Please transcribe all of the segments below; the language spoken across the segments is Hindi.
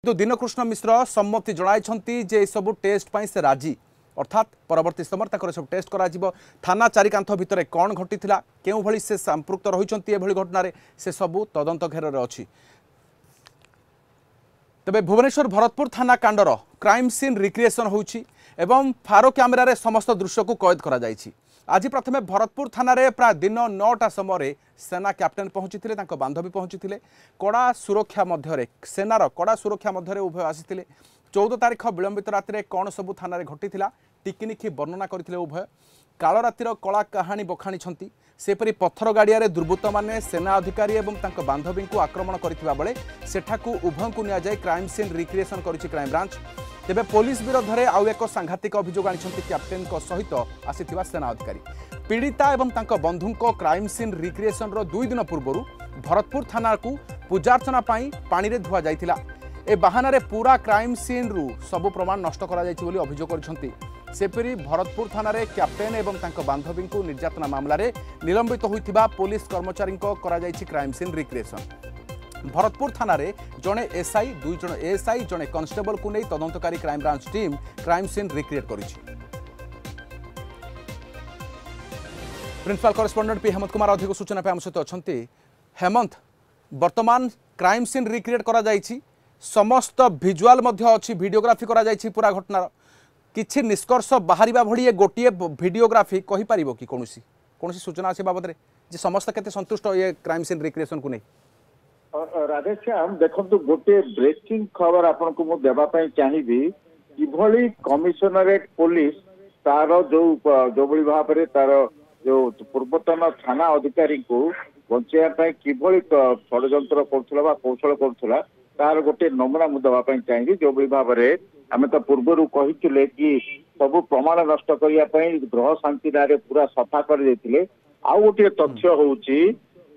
किंतु दीनकृष्ण मिश्र सम्मति जणाई जे सब टेस्ट पाई से राजी अर्थात परवर्ती समय सब टेस्ट करा थाना चारि कांथ भितर कौन घटी केउ भली से संपृक्त रही घटना से सबू तदंत घेर अच्छी। तेबे भुवनेश्वर भरतपुर थाना कांडर क्राइम सीन रिक्रिएशन होउछि एवं फारो कैमेरा समस्त दृश्य को कैद करा जाइछि। आज प्रथमे भरतपुर थाना रे प्राय दिन 9टा समय सेना कैप्टेन पहुंची बांधवी पहुंची कड़ा सुरक्षा मध्य सेनार कड़ा सुरक्षा मध्य उभय आसी 14 तारीख विलंबित राति कौन सबू थाना घटी टिकिनिखि वर्णना करथिले उभय काल रातिर कला कहानी बखाणी सेपरी पत्थर गाड़िया दुर्बृत्त माने सेना अधिकारी एवं तांको बांधवी को आक्रमण करथिबा बेले सेठाकू उभय को निया जाय क्राइम सीन रिक्रिएशन करिछि क्राइम ब्रांच। तेबे पुलिस विरोध में आउ एक सांघातिक अभियोग आनिछन्ति कैप्टेन सहित आसीथिबा सेना अधिकारी पीड़िता एवं तांको बंधुंको क्राइम सीन रिक्रिएशन रो 2 दिन पूर्व भरतपुर थाना को पूजार्चना पानी रे धुआ जाइथिला। ए बाहाना रे पूरा क्राइम सीन रु सबु प्रमाण नष्ट करा जाइछि बोली अभियोग करछन्ति। सेपरी भरतपुर थाना रे कैप्टेन एवं तांको बांधवी को निर्यातना मामला रे निलंबित होइथिबा पुलिस कर्मचारी को करा जाइछि क्राइम सीन रिक्रिएशन। भरतपुर थाना रे जड़े एसआई 2 जन एएसआई जड़े कन्स्टेबल को नहीं तदंतकारी crime branch team crime scene recreate करिछि। Principal correspondent P Hemant Kumar अधिक सूचना पे आम सहित अछंती। हेमंत, वर्तमान क्राइम सीन रिक्रिएट करा जाइछि, समस्त विजुअल मध्य अछि, वीडियोग्राफी करा जाइछि पूरा घटनार किछि निष्कर्ष बाहरिबा भली ए गोटिए वीडियोग्राफी कहि परिबो कि कोनोसी सूचना अछि बाबद रे जे समस्त केते संतुष्ट ये क्राइम सीन रिक्रिएशन को नहीं? राधेश्याम देखो गोटे ब्रेकिंग खबर आपन को मु देबा पई चाहिबी किभली कमिशनरेट पुलिस तार जो बड़ी भाव रे तार जो पूर्वतन थाना अधिकारी को बंचाइया पई किभली षडयंत्र करथुला बा कौशल करथुला तार गोटे नमूना मु देबा पई चाहिबी। जो बड़ी भाव रे आमे तो पूर्वरु कहिथिले कि सब प्रमाण नष्ट करिया पई ग्रह शांति नारे पूरा सफा कर देथिले। आ गोटे तथ्य होउची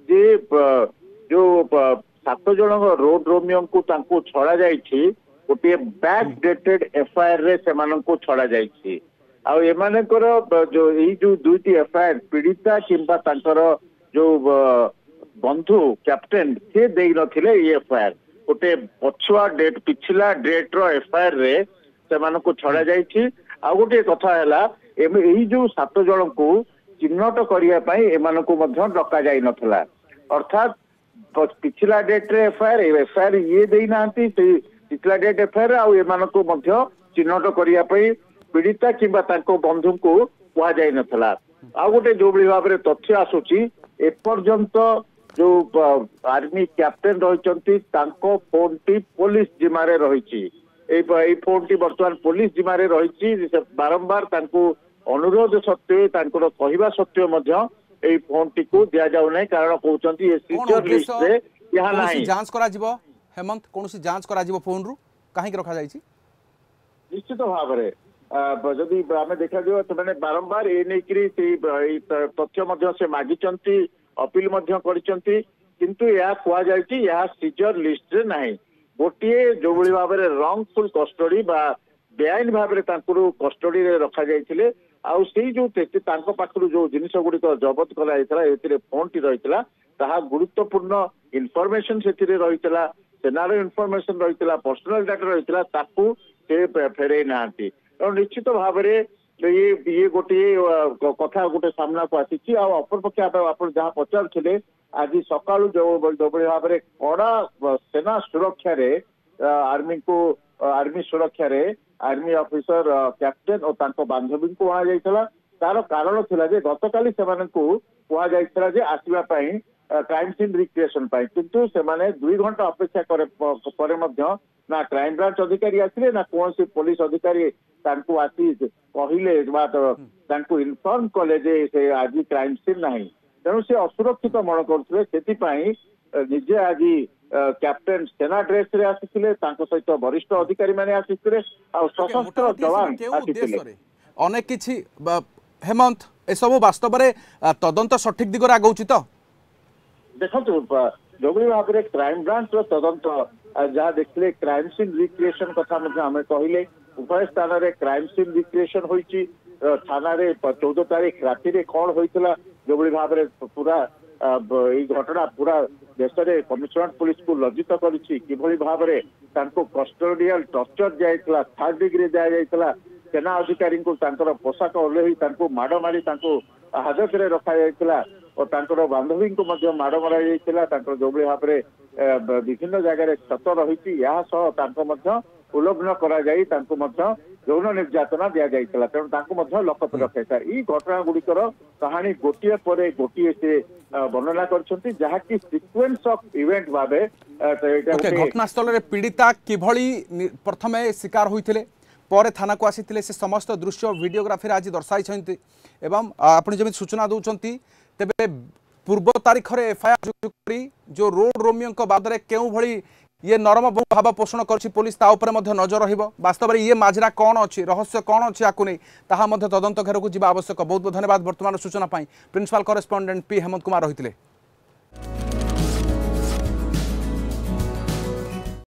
जे जो 7 जन रोड रोमियो को छड़ा जाइछि गोटे बैक डेटेड एफआईआर रे सेमान को छड़ा जाइछि। आ एमानकर जो एई जो दुईटी एफआईआर पीड़िता किंबा तांकर जो बंधु कैप्टेन से देई नथिले ये एफआईआर गोटे पछुआ डेट पिछला डेट रो एफआईआर रे सेमान को छड़ा जाइछि। आ गोटे कथा हैला एई जो 7 जन को चिन्हट करिया पई एमान को मध्य डका जाई नथला अर्थात पिछला डेट रे एफआईआर ये देई नांती पिछला डेट एफआईआर आ एमान को मध्य चिन्हट करिया पई पीड़िता किंबा तांको बंधु को कुआ जाई नथला। आ गोटे जो बड़ी भाव रे तथ्य आसुची एपर्यंत जो आर्मी कैप्टेन रहिचंती तांको फोन टी पुलिस जिम्मारे रहिची। ए फोन टी वर्तमान पुलिस जिम्मारे रहिची। बारंबार तांको अनुरोध सत्वे तांको कहिबा सत्वे मध्य ए फोन टी को दिया जाउ नै कारण कहउचंती ए सीजर लिस्ट रे यहां नाही जांच करा जिवो। हेमंत कोनोसी जांच करा जिवो फोन रु काहे कि रखा जाईची? निश्चित भाव रे जदि आमे देखा दियो तो माने बारंबार ए नेकरी से तथ्य मध्य से मागिचंती अपील मध्य करिचंती किंतु या कुआ जाईची या सीजर लिस्ट रे नाही। गोटिए जो बड़ी भाव रे रॉन्गफुल कस्टडी बा बेआईन भाव रे तांकुरु कस्टडी रे रखा जाईथिले। आउ सेई जो तांको पाखरु जो जिनिस गुड़िक जबत करा जाइतला एथिरे फोन टी रहितला ताहा गुरुत्वपूर्ण इनफॉरमेशन सेथिरे रहितला सेनार इनफॉरमेशन रहितला पर्सनल डाटा रहितला ताकू से फेरे नांती। और निश्चित भाव रे ये गोटे कथा गोटे सामना को आसी अपर पक्षे आप जहाँ पचार आज सकाळु जो भाव रे कड़ा सेना सुरक्षा रे आर्मी सुरक्षा रे आर्मी ऑफिसर कैप्टेन और तांको बांधवी को वहाँ जाइतला। तार कारण थिला जे गतकाली सेमान को कुआ जाइतला जे आसीबा पई क्राइम सीन रिक्रिएशन पाई किंतु सेमाने 2 घंटा अपेक्षा करे मध्य ना क्राइम ब्रांच अधिकारी आसिले ना कौन से पुलिस अधिकारी तांको आसी कहिले तांको इन्फॉर्म कले जे से आज क्राइम सीन नाही। तेणु से असुरक्षित मन करथले सेति पई निजे आज कैप्टेन सेना ड्रेस रे आसिथिले तांको सहित वरिष्ठ अधिकारी माने आसिथिले आ सशस्त्र जवान आसिथिले अनेक किछि। हेमंत ए सब वास्तव रे तदंत सठिक दिगरे आगौछि तो देखो जो भाव रे क्राइम ब्रांच रो तदंत जहाँ देखले क्राइम सीन रिक्रिएशन कथा आम कहले उभय स्थान रे क्राइम सीन रिक्रिएशन होइछि। थाना रे 14 तारीख राति रे कौन होइतला जो बड़ी भाव रे पूरा এই ঘটনা পুরা দেশে কমিশନরেট পুলিশ को लज्जित करिछि किभଳି भाबरे तांको कस्टोडियल टर्चर जायतला 3rd डिग्री दिया जायतला सेना अधिकारी को तांकर पोशाक ओल्हेई तांको माड़ मारी तांको हाजत रे रखा जायतला और तांकर बांधवी को मध्य माड़ मरा जायतला तांकर जोबळी भाबरे विभिन्न जगह क्षत रही उल्लंघन कर यौन निर्यातना दि जाता तेणु लकत रखा ये घटना गुड़िकर कहानी गोटे पर गोटे से वर्णना कर जहाँकि सिक्वेन्स ऑफ इवेंट भाव घटनास्थल पीड़िता किभली प्रथमे शिकार होते पर थाना को आसी से समस्त दृश्य वीडियोग्राफी आज दर्शाई आपड़ जमी सूचना दौरान तेरे पूर्व तारीख में एफआईआर जो रोड रोमियो बादरे क्यों भली ये नरम भाव पोषण कर पुलिस नजर रस्तव में ये माजरा कौन अच्छी रहस्य कौन अच्छी आपको नहीं तदंत घेर को आवश्यक बहुत बहुत धन्यवाद वर्तमान सूचना principal correspondent P Hemant Kumar रही।